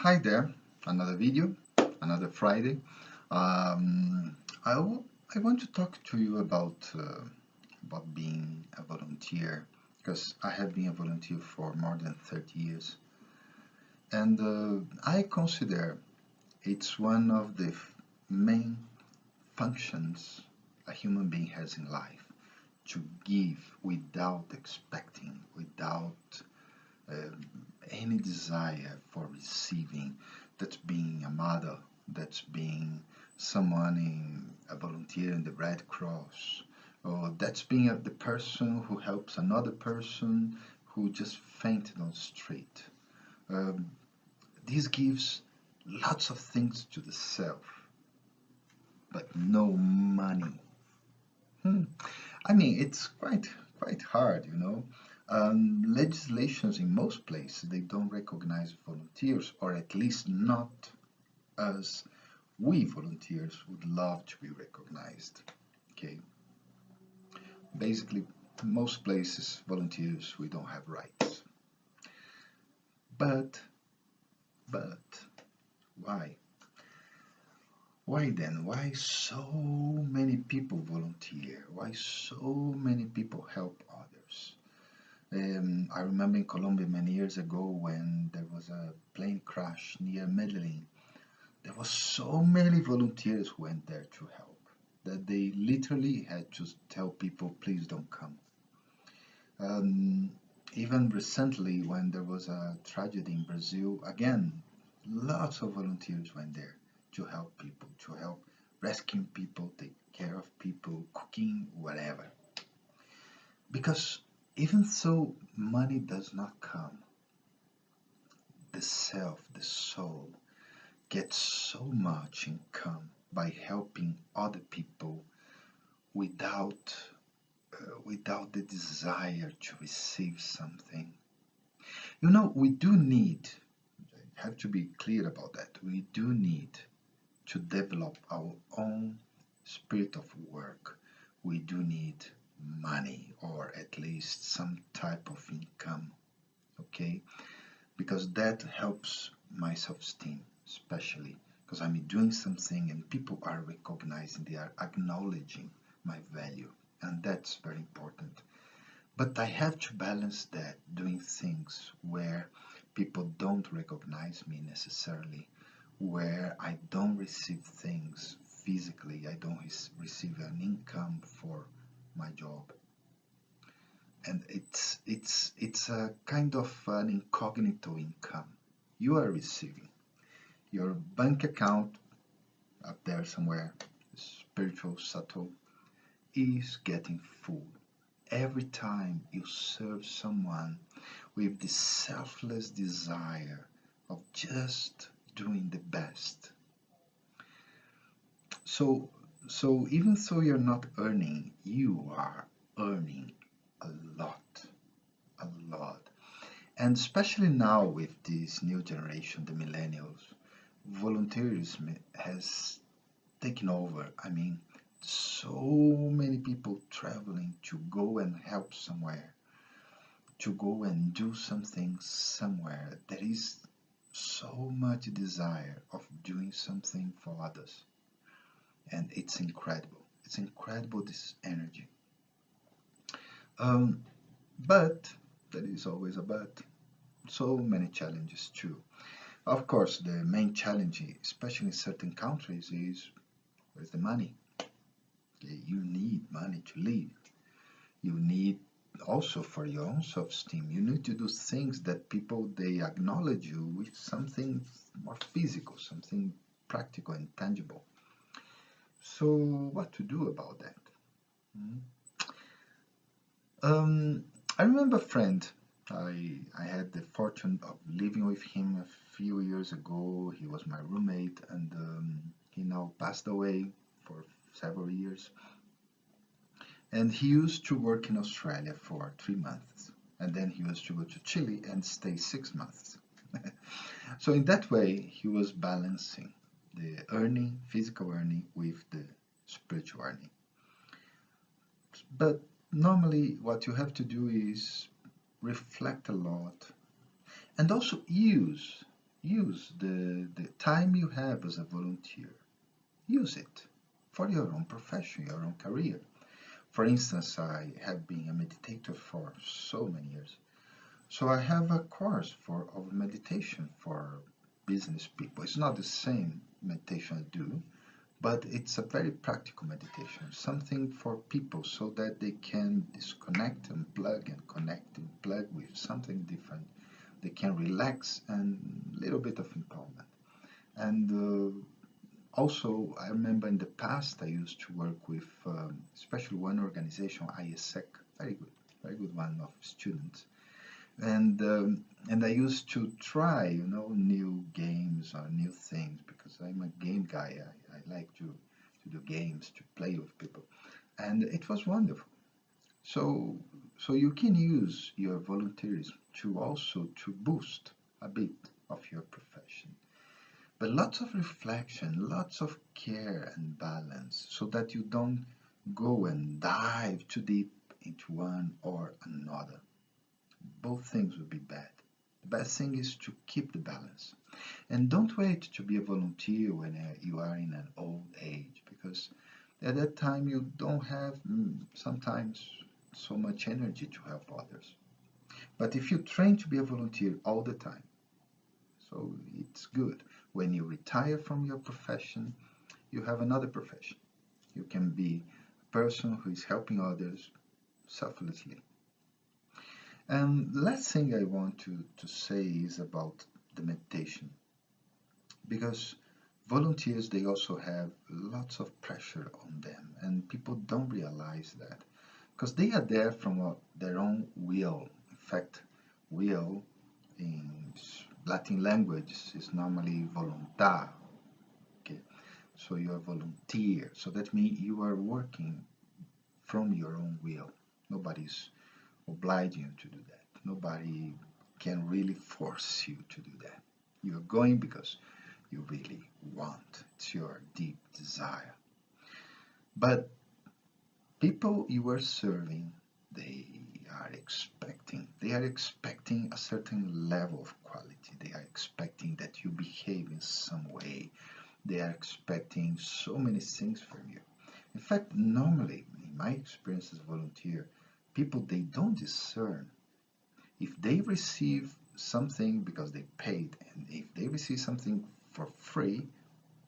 Hi there, another video, another Friday. Um, I, w I want to talk to you about being a volunteer because I have been a volunteer for more than 30 years, and I consider it's one of the main functions a human being has in life to give without expecting, without um, any desire for receiving. That's being a mother, that's being someone a volunteer in the Red Cross, or that's being the person who helps another person who just fainted on the street. Um, this gives lots of things to the self, but no money. I mean, it's quite hard, you know. Legislations in most places they don't recognize volunteers, or at least not as we volunteers would love to be recognized. Okay, basically, most places volunteers we don't have rights. But why? Why then? Why so many people volunteer? Why so many people help others? I remember in Colombia many years ago when there was a plane crash near Medellin. There was so many volunteers who went there to help that they literally had to tell people, please don't come. Um, Even recently, when there was a tragedy in Brazil, again, lots of volunteers went there to help people, to help rescue people, take care of people, cooking, whatever. Because even though money does not come, the self, the soul, gets so much income by helping other people without without the desire to receive something. You know, we do need, I have to be clear about that, we do need to develop our own spirit of work. We do need money or at least some type of income, okay? Because that helps my self-esteem, especially because I'm doing something and people are recognizing, they are acknowledging my value, and that's very important. But I have to balance that doing things where people don't recognize me necessarily, where I don't receive things physically, I don't receive an income for my job. And it's a kind of an incognito income. You are receiving your bank account up there somewhere, spiritual, subtle, is getting full. Every time you serve someone with the selfless desire of just doing the best. So, so even though you're not earning, you are earning a lot, a lot. And especially now with this new generation, the millennials, volunteerism has taken over. I mean, so many people traveling to go and help somewhere, to go and do something somewhere. There is so much desire of doing something for others. And it's incredible. It's incredible, this energy. Um, but there is always a but. So many challenges too. Of course, the main challenge, especially in certain countries, is where's the money? You need money to live. You need also for your own self-esteem. You need to do things that people they acknowledge you with something more physical, something practical and tangible. So what to do about that? Hmm? I remember a friend. I had the fortune of living with him a few years ago. He was my roommate, and he now passed away for several years. And he used to work in Australia for 3 months, and then he used to go to Chile and stay 6 months. So in that way, he was balancing the earning, physical earning, with the spiritual earning. But normally, what you have to do is reflect a lot and also use the time you have as a volunteer. Use it for your own profession, your own career. For instance, I have been a meditator for so many years. So I have a course of meditation for business people. It's not the same meditation I do, but it's a very practical meditation, something for people so that they can disconnect and plug and connect and plug with something different. They can relax and a little bit of empowerment. And also, I remember in the past I used to work with, especially one organization, ISEC, very good one of students, and I used to try, new games or new things because I'm a game guy. I like to do games, to play with people, and it was wonderful. So so you can use your volunteerism to also to boost a bit of your profession. But lots of reflection, lots of care and balance so that you don't go and dive too deep into one or another. Both things would be bad. The best thing is to keep the balance. And don't wait to be a volunteer when you are in an old age, because at that time you don't have sometimes so much energy to help others. But if you train to be a volunteer all the time, so it's good. When you retire from your profession, you have another profession. You can be a person who is helping others selflessly. And the last thing I want to say is about the meditation, because volunteers, they also have lots of pressure on them, and people don't realize that because they are there from their own will. In fact, will in Latin language is normally voluntar. Okay, so you are volunteer. So that means you are working from your own will. Nobody's obliging you to do that. Nobody can really force you to do that. You're going because you really want. It's your deep desire. But people you are serving, they are expecting a certain level of quality. They are expecting that you behave in some way. They are expecting so many things from you. In fact, normally, in my experience as a volunteer, people, they don't discern if they receive something because they paid, and if they receive something for free,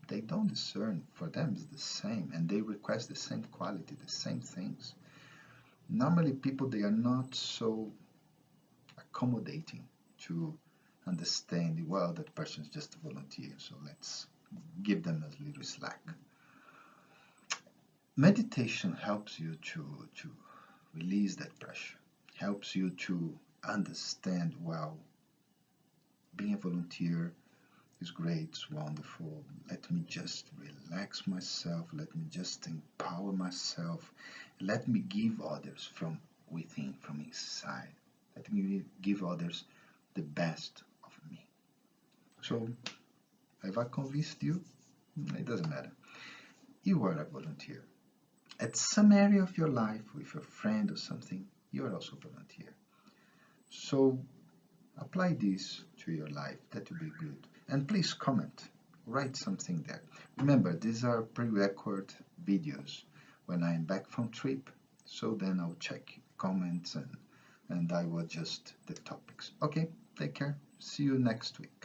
they don't discern. For them, it's the same, and they request the same quality, the same things. Normally, people, they are not so accommodating to understand, well, that person is just a volunteer, so let's give them a little slack. Meditation helps you to release that pressure, helps you to understand, well, being a volunteer is great, it's wonderful. Let me just relax myself, let me just empower myself, let me give others from within, from inside. Let me give others the best of me. So, have I convinced you? It doesn't matter. You are a volunteer. At some area of your life, with a friend or something, you are also a volunteer. So, apply this to your life. That would be good. And please comment. Write something there. Remember, these are pre-record videos when I'm back from trip. So then I'll check comments and I will adjust the topics. Okay, take care. See you next week.